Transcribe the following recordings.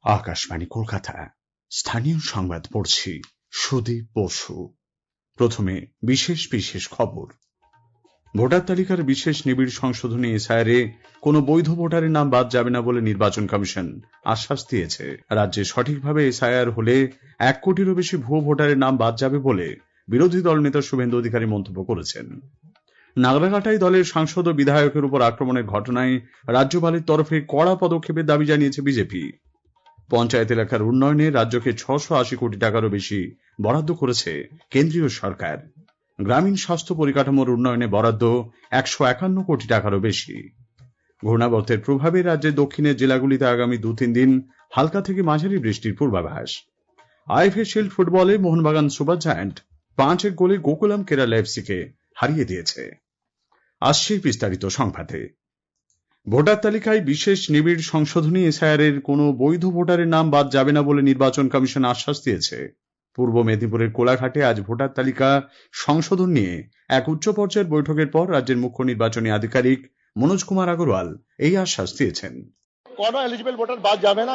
আকাশবাণী কলকাতা স্থানীয় সংবাদ পড়ছি সুদীপ বসু। প্রথমে বিশেষ বিশেষ খবর। ভোটার তালিকার বিশেষ নিবিড় সংশোধনী এসআইআরে কোনো বৈধ ভোটারের নাম বাদ যাবে না বলে নির্বাচন কমিশন আশ্বাস দিয়েছে। রাজ্যে সঠিকভাবে এসআইআর হলে 1 কোটিরও বেশি ভুয়ো ভোটারের নাম বাদ যাবে বলে বিরোধী দল নেতা শুভেন্দু অধিকারী মন্তব্য করেছেন। নাগরাকাটায় দলের সাংসদ ও বিধায়কের উপর আক্রমণের ঘটনায় রাজ্যপালের তরফে কড়া পদক্ষেপের দাবি জানিয়েছে বিজেপি। পঞ্চায়েত এলাকার উন্নয়নে রাজ্যকে 680 কোটি টাকারও বেশি বরাদ্দ করেছে কেন্দ্রীয় সরকার। গ্রামীণ স্বাস্থ্য পরিকাঠামোর উন্নয়নে বরাদ্দ 151 কোটি টাকারও বেশি। ঘূর্ণাবর্তের প্রভাবে রাজ্যের দক্ষিণের জেলাগুলিতে আগামী 2-3 দিন হালকা থেকে মাঝারি বৃষ্টির পূর্বাভাস। আইএফএ শিল্ড ফুটবলে মোহনবাগান সুপার জায়ান্ট 5-1 গোলে গোকুলাম কেরালা এফসিকে হারিয়ে দিয়েছে। আসছে বিস্তারিত সংবাদে। ভোটার তালিকায় বিশেষ নিবিড় সংশোধনী এসআইআরের কোনো বৈধ ভোটারের নাম বাদ যাবে না বলে নির্বাচন কমিশন আশ্বাস দিয়েছে। পূর্ব মেদিনীপুরের কোলাঘাটে আজ ভোটার তালিকা সংশোধন নিয়ে এক উচ্চ পর্যায়ের বৈঠকের পর রাজ্যের মুখ্য নির্বাচনী আধিকারিক মনোজ কুমার আগরওয়াল এই আশ্বাস দিয়েছেন। কোনো এলিজিবল ভোটার বাদ যাবে না,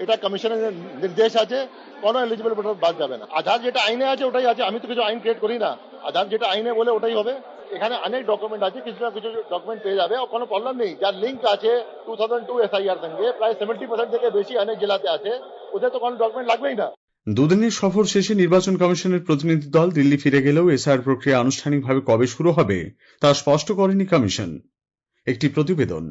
এটা কমিশনের নির্দেশ আছে। কোনো এলিজিবল ভোটার বাদ যাবে না। আধার যেটা আইনে আছে ওটাই আছে, আমি তো কিছু আইন ক্রিয়েট করি না। আধার যেটা আইনে বলে ওটাই হবে। এখানে অনেক ডকুমেন্ট আছে, কিছু না কিছু ডকুমেন্ট পেয়ে যাবে, কোনো প্রবলেম নেই। যার লিঙ্ক আছে 2002 এসআইআর সঙ্গে প্রায় 70% থেকে বেশি অনেক জেলাতে আছে, ওদের তো কোনো ডকুমেন্ট লাগবেই না। দুদিনের সফর শেষে নির্বাচন কমিশনের প্রতিনিধি দল দিল্লি ফিরে গেলেও এসআইআর প্রক্রিয়া আনুষ্ঠানিকভাবে কবে শুরু হবে তা স্পষ্ট করেনি কমিশন। একটি প্রতিবেদন।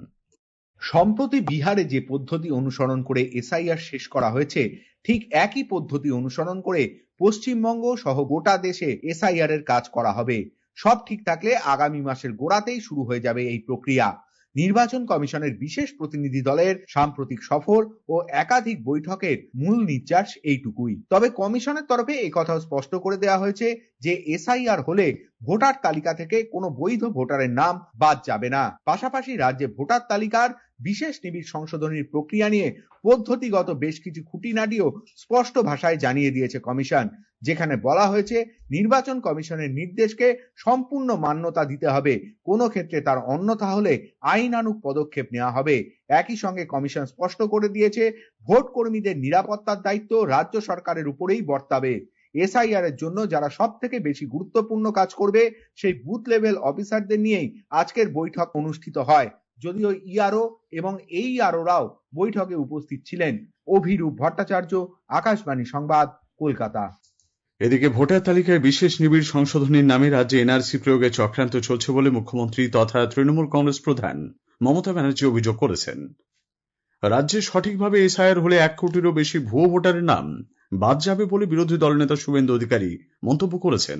সম্প্রতি বিহারে যে পদ্ধতি অনুসরণ করে এসআইআর শেষ করা হয়েছে, ঠিক একই পদ্ধতি অনুসরণ করে পশ্চিমবঙ্গ সহ গোটা দেশে এসআইআর এর কাজ করা হবে। সব ঠিক থাকলে আগামী মাসের গোড়াতেই শুরু হয়ে যাবে এই প্রক্রিয়া। নির্বাচন কমিশনের বিশেষ প্রতিনিধি দলের সাম্প্রতিক সফর ও একাধিক বৈঠকের মূল নির্যাস এইটুকুই। তবে কমিশনের তরফে এই কথাও স্পষ্ট করে দেওয়া হয়েছে যে এসআইআর হলে ভোটার তালিকা থেকে কোনো বৈধ ভোটারের নাম বাদ যাবে না। পাশাপাশি রাজ্যে ভোটার তালিকার বিশেষ নিবিড় সংশোধনীর প্রক্রিয়া নিয়ে পদ্ধতিগত বেশ কিছু খুঁটিনাটিও স্পষ্ট ভাষায় জানিয়ে দিয়েছে কমিশন, যেখানে বলা হয়েছে নির্বাচন কমিশনের নির্দেশকে সম্পূর্ণ মান্যতা দিতে হবে, কোনো ক্ষেত্রে তার অন্যথা হলে আইনানুগ পদক্ষেপ নেওয়া হবে। একই সঙ্গে কমিশন স্পষ্ট করে দিয়েছে ভোট কর্মীদের নিরাপত্তার দায়িত্ব রাজ্য সরকারের উপরেই বর্তাবে। এসআইআর এর জন্য যারা সব থেকে বেশি গুরুত্বপূর্ণ কাজ করবে সেই বুথ লেভেল অফিসারদের নিয়েই আজকের বৈঠক অনুষ্ঠিত হয়। যদিও ইআরও এবং এইআরওরাও বৈঠকে উপস্থিত ছিলেন। অভিরূপ ভট্টাচার্য, আকাশবাণী সংবাদ, কলকাতা। এদিকে ভোটার তালিকায় বিশেষ নিবিড় সংশোধনীর নামে রাজ্যে এনআরসি প্রয়োগে চক্রান্ত চলছে বলে মুখ্যমন্ত্রী তথা তৃণমূল কংগ্রেস প্রধান মমতা ব্যানার্জি অভিযোগ করেছেন। রাজ্যে সঠিকভাবে এসআইআর হলে 1 কোটিরও বেশি ভুয়ো ভোটারের নাম বাদ যাবে বলে বিরোধী দলনেতা শুভেন্দু অধিকারী মন্তব্য করেছেন।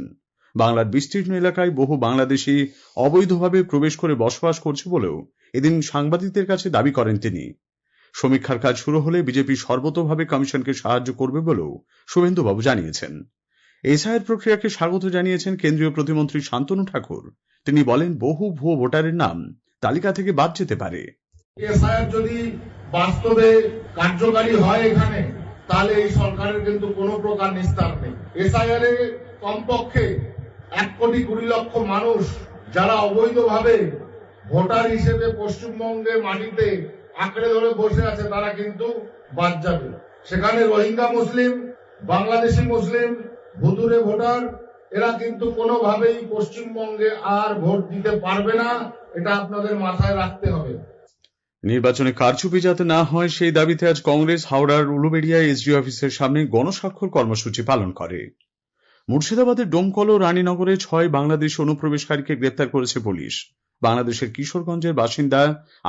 বাংলার বিস্তীর্ণ এলাকায় বহু বাংলাদেশি অবৈধভাবে প্রবেশ করে বসবাস করছে বলেও এদিন সাংবাদিকদের কাছে দাবি করেন তিনি। সমীক্ষার কাজ শুরু হলে বিজেপি সর্বতোভাবে কমিশনকে সাহায্য করবে বলেও শুভেন্দুবাবু জানিয়েছেন। এসআইআর প্রক্রিয়াকে স্বাগত জানিয়েছেন কেন্দ্রীয় প্রতিমন্ত্রী শান্তনু ঠাকুর। তিনি বলেন, বহু ভুয়ো ভোটারের নাম তালিকা থেকে বাদ যেতে পারে। এসআইআর যদি বাস্তবে কার্যকারী হয় এখানে, তাহলে এই সরকারের কিন্তু কোনো প্রকার নিস্তার নেই। এসআইআর এ কমপক্ষে 1,20,00,000 মানুষ যারা অবৈধভাবে ভোটার হিসেবে পশ্চিমবঙ্গের মাটিতে আঁকড়ে ধরে বসে আছে, তারা কিন্তু বাদ যাবে। সেখানে রোহিঙ্গা মুসলিম, বাংলাদেশি মুসলিম, ভুতুরে ভোটার, এরা কিন্তু কোনোভাবেই পশ্চিমবঙ্গে আর ভোট দিতে পারবে না। এটা আপনাদের মাথায় রাখতে হবে। নির্বাচনে কারচুপি যাতে না হয় সেই দাবিতে আজ কংগ্রেস হাওড়ার উলুবেড়িয়া এসডি অফিসের সামনে গণস্বাক্ষর কর্মসূচি পালন করে। মুর্শিদাবাদের ডোমকল ও রানীনগরে 6 বাংলাদেশি অনুপ্রবেশকারীকে গ্রেপ্তার করেছে পুলিশ। বাংলাদেশের কিশোরগঞ্জের বাসিন্দা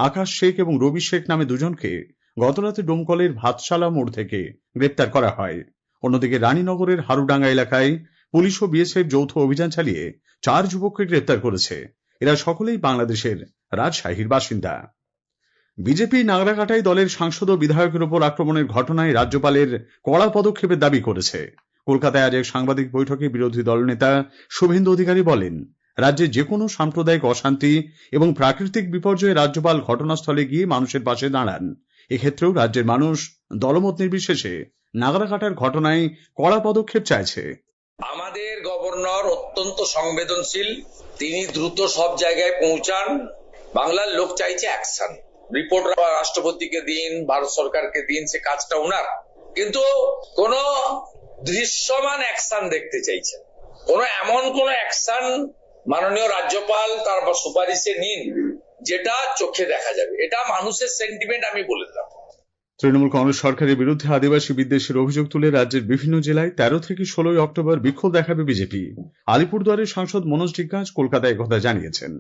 আকাশ শেখ এবং রবি শেখ নামে দুজনকে গতরাতে ডোমকলের ভাতশালা মোড় থেকে গ্রেপ্তার করা হয়। অন্যদিকে রানীনগরের হারুডাঙ্গা এলাকায় পুলিশ ও বিএসএফ যৌথ অভিযান চালিয়ে 4 যুবককে গ্রেপ্তার করেছে। এরা সকলেই বাংলাদেশের রাজশাহীর বাসিন্দা। বিজেপি নাগরাকাটায় দলের সাংসদ ও বিধায়কের উপর আক্রমণের ঘটনায় রাজ্যপালের কড়া পদক্ষেপের দাবি করেছে। কলকাতায় আজ এক সাংবাদিক বৈঠকে বিরোধী দলনেতা শুভেন্দু অধিকারী বলেন, রাজ্যে যে কোনো সাম্প্রদায়িক অশান্তি এবং প্রাকৃতিক বিপর্যয়ে রাজ্যপাল ঘটনাস্থলে গিয়ে মানুষের পাশে দাঁড়ান। এক্ষেত্রেও রাজ্যের মানুষ দলমত নির্বিশেষে নাগরাকাটার ঘটনায় কড়া পদক্ষেপ চাইছে। আমাদের গভর্নর অত্যন্ত সংবেদনশীল, তিনি দ্রুত সব জায়গায় পৌঁছান। বাংলার লোক চাইছে অ্যাকশন। রিপোর্ট রাষ্ট্রপতিকে দিন, ভারত সরকারকে দিন, সে কাজটা ওনার। কিন্তু কোন দৃশ্যমান অ্যাকশন দেখতে চাইছেন, এমন কোন অ্যাকশন মাননীয় রাজ্যপাল তার সুপারিশে নিন যেটা চোখে দেখা যাবে। এটা মানুষের সেন্টিমেন্ট, আমি বলে দিলাম। তৃণমূল কংগ্রেস সরকারের বিরুদ্ধে আদিবাসী বিদ্বেষের অভিযোগ তুলে রাজ্যের বিভিন্ন জেলায় 13 থেকে 16 অক্টোবর বিক্ষোভ দেখাবে বিজেপি। আলিপুরদুয়ারের সাংসদ মনোজ টিগ্গাজ কলকাতায় একথা জানিয়েছেন।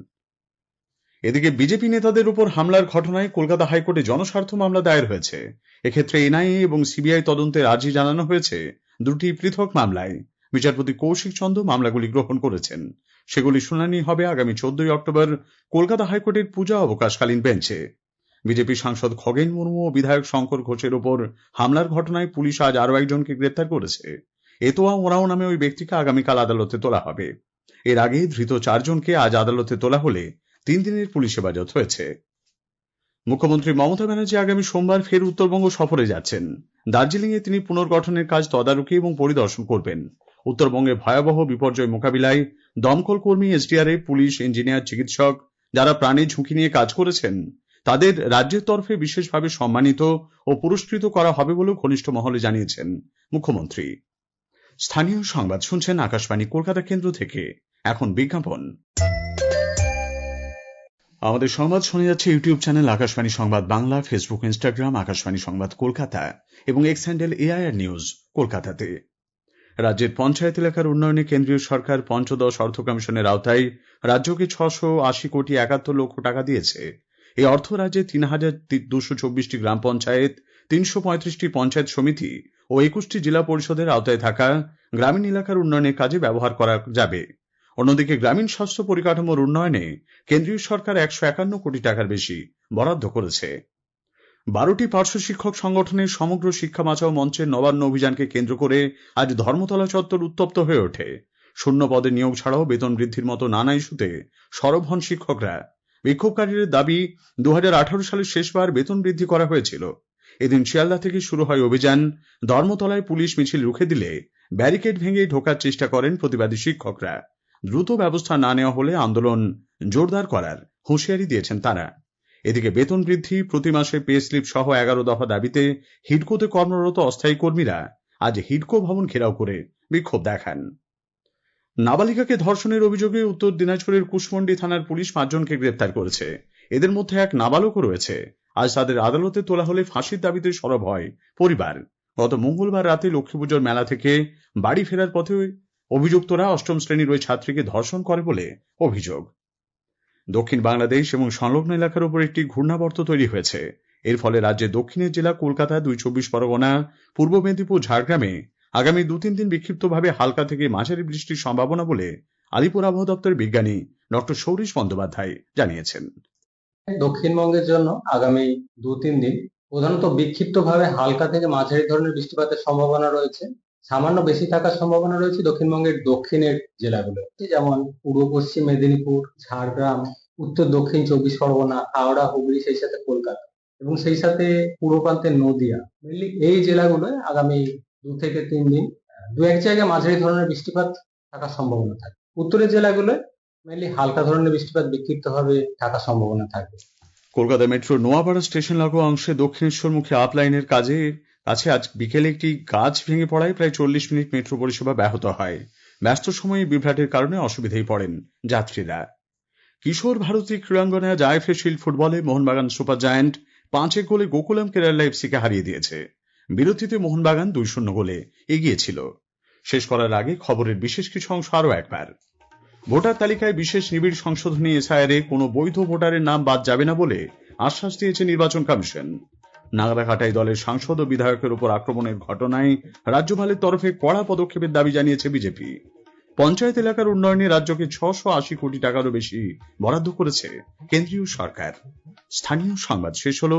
এদিকে বিজেপি নেতাদের উপর হামলার ঘটনায় কলকাতা হাইকোর্টে জনস্বার্থ মামলা দায়ের হয়েছে। এক্ষেত্রে এনআইএ এবং সিবিআই তদন্তের আর্জি জানানো হয়েছে দুটি পৃথক মামলায়। বিচারপতি কৌশিক চন্দ্র মামলাগুলি গ্রহণ করেছেন। সেগুলি শুনানি হবে আগামী 14 অক্টোবর কলকাতা হাইকোর্টের পূজা অবকাশকালীন বেঞ্চে। বিজেপি সাংসদ খগেন মুর্মু ও বিধায়ক শঙ্কর ঘোষের উপর হামলার ঘটনায় পুলিশ আজ আরও একজনকে গ্রেপ্তার করেছে। এতোয়া ওরাও নামে ওই ব্যক্তিকে আগামীকাল আদালতে তোলা হবে। এর আগে ধৃত 4 জনকে আজ আদালতে তোলা হলে 3 দিনের পুলিশ হেফাজত হয়েছে। মুখ্যমন্ত্রী মমতা ব্যানার্জি আগামী সোমবার ফের উত্তরবঙ্গ সফরে যাচ্ছেন। দার্জিলিংয়ে তিনি পুনর্গঠনের কাজ তদারকি এবং পরিদর্শন করবেন। উত্তরবঙ্গে ভয়াবহ বিপর্যয় মোকাবিলায় দমকল কর্মী, এসডিআরএফ, পুলিশ, ইঞ্জিনিয়ার, চিকিৎসক যারা প্রাণের ঝুঁকি নিয়ে কাজ করেছেন তাদের রাজ্যের তরফে বিশেষভাবে সম্মানিত ও পুরস্কৃত করা হবে বলেও ঘনিষ্ঠ মহলে জানিয়েছেন মুখ্যমন্ত্রী। স্থানীয় সংবাদ শুনছেন আকাশবাণী কলকাতা কেন্দ্র থেকে। এখন বিজ্ঞাপন। আমাদের সংবাদ শোনা যাচ্ছে ইউটিউব চ্যানেল আকাশবাণী সংবাদ বাংলা, ফেসবুক, ইনস্টাগ্রাম আকাশবাণী সংবাদ কলকাতা এবং এক্স হ্যান্ডেল এআইআর নিউজ কলকাতাতে। রাজ্যের পঞ্চায়েত এলাকার উন্নয়নে কেন্দ্রীয় সরকার পঞ্চদশ অর্থ কমিশনের আওতায় রাজ্যকে 680 কোটি 71 লক্ষ টাকা দিয়েছে। এই অর্থ রাজ্যে 3224টি গ্রাম পঞ্চায়েত, 335টি পঞ্চায়েত সমিতি ও 21টি জেলা পরিষদের আওতায় থাকা গ্রামীণ এলাকার উন্নয়নের কাজে ব্যবহার করা যাবে। অন্যদিকে গ্রামীণ স্বাস্থ্য পরিকাঠামোর উন্নয়নে কেন্দ্রীয় সরকার 151 কোটি টাকার বেশি বরাদ্দ করেছে। 12টি পার্শ্ব শিক্ষক সংগঠনের সমগ্র শিক্ষা বাঁচাও মঞ্চের নবান্ন অভিযানকে কেন্দ্র করে আজ ধর্মতলা চত্বর উত্তপ্ত হয়ে ওঠে। শূন্য পদে নিয়োগ ছাড়াও বেতন বৃদ্ধির মতো নানা ইস্যুতে সরব হন শিক্ষকরা। বিক্ষোভকারীদের দাবি 2018 সালের শেষবার বেতন বৃদ্ধি করা হয়েছিল। এদিন শিয়ালদা থেকে শুরু হয় অভিযান। ধর্মতলায় পুলিশ মিছিল রুখে দিলে ব্যারিকেড ভেঙে ঢোকার চেষ্টা করেন প্রতিবাদী শিক্ষকরা। দ্রুত ব্যবস্থা না নেওয়া হলে আন্দোলন জোরদার করার হুঁশিয়ারি দিয়েছেন তারা। এদিকে বেতন বৃদ্ধি, প্রতি মাসে পে স্লিপ সহ 11 দফা দাবিতে হিডকোতে কর্মরত অস্থায়ী কর্মীরা আজ হিডকো ভবন ঘেরাও করে বিক্ষোভ দেখান। নাবালিকাকে ধর্ষণের অভিযোগে উত্তর দিনাজপুরের কুশমন্ডি থানার পুলিশ 5 জনকে গ্রেপ্তার করেছে। এদের মধ্যে এক নাবালকও রয়েছে। আজ তাদের আদালতে তোলা হলে ফাঁসির দাবিতে সরব হয় পরিবার। গত মঙ্গলবার রাতে লক্ষ্মী পুজোর মেলা থেকে বাড়ি ফেরার পথে অভিযুক্তরা 8ম শ্রেণীর ওই ছাত্রীকে ধর্ষণ করে বলে অভিযোগ। দক্ষিণ বাংলাদেশ এবং সংলগ্ন এলাকার উপর একটি ঘূর্ণাবর্ত তৈরি হয়েছে। এর ফলে রাজ্যের দক্ষিণের জেলা কলকাতা, 2 চব্বিশ পরগনা, পূর্ব মেদিনীপুর, ঝাড়গ্রামে আগামী 2-3 দিন বিক্ষিপ্তভাবে হালকা থেকে মাঝারি বৃষ্টির সম্ভাবনা বলে আলিপুর আবহাওয়া দপ্তরের বিজ্ঞানী ডক্টর সৌরিশ বন্দ্যোপাধ্যায় জানিয়েছেন। দক্ষিণবঙ্গের জন্য আগামী 2-3 দিন প্রধানত বিক্ষিপ্তভাবে হালকা থেকে মাঝারি ধরনের বৃষ্টিপাতের সম্ভাবনা রয়েছে। সামান্য বেশি থাকার সম্ভাবনা রয়েছে দক্ষিণবঙ্গের দক্ষিণের জেলাগুলো, যেমন পূর্ব পশ্চিম মেদিনীপুর, ঝাড়গ্রাম, উত্তর দক্ষিণ 24 পরগনা, হাওড়া, হুগলি, সেই সাথে কলকাতা এবং সেই সাথে পূর্ব প্রান্তের নদিয়া। মেনলি এই জেলাগুলোয় আগামী 2 থেকে 3 দিন 2-1 জায়গায় মাঝারি ধরনের বৃষ্টিপাত থাকার সম্ভাবনা থাকে। উত্তরের জেলাগুলোয় মেনলি হালকা ধরনের বৃষ্টিপাত বিক্ষিপ্তভাবে থাকার সম্ভাবনা থাকবে। কলকাতা মেট্রো নোয়াপাড়া স্টেশন লাগোয়া অংশে দক্ষিণেশ্বরমুখী আপ লাইনের কাছে আজ বিকেলে একটি গাছ ভেঙে পড়ায় প্রায় 40 মিনিট মেট্রো পরিষেবা ব্যাহত হয়। ব্যস্ত সময়ে বিভ্রাটের কারণে অসুবিধায় পড়েন যাত্রীরা। কিশোর ভারতী ক্রীড়াঙ্গনে আজ আইএফএ শিল্ড ফুটবলে মোহনবাগান সুপার জায়ান্ট 5 গোলে গোকুলাম কেরালা এফসিকে হারিয়ে দিয়েছে। বিরতিতে মোহনবাগান 2-0 গোলে এগিয়ে ছিল। শেষ করার আগে খবরের বিশেষ কিছু অংশ আরও একবার। ভোটার তালিকায় বিশেষ নিবিড় সংশোধনী এসআইআরে কোনো বৈধ ভোটারের নাম বাদ যাবে না বলে আশ্বাস দিয়েছে নির্বাচন কমিশন। নাগরাকাটাই দলের সাংসদ ও বিধায়কের উপর আক্রমণের ঘটনায় রাজ্যপালের তরফে কড়া পদক্ষেপের দাবি জানিয়েছে বিজেপি। পঞ্চায়েত এলাকার উন্নয়নে রাজ্যকে 680 কোটি টাকারও বেশি বরাদ্দ করেছে কেন্দ্রীয় সরকার। স্থানীয় সংবাদ শেষ হলো।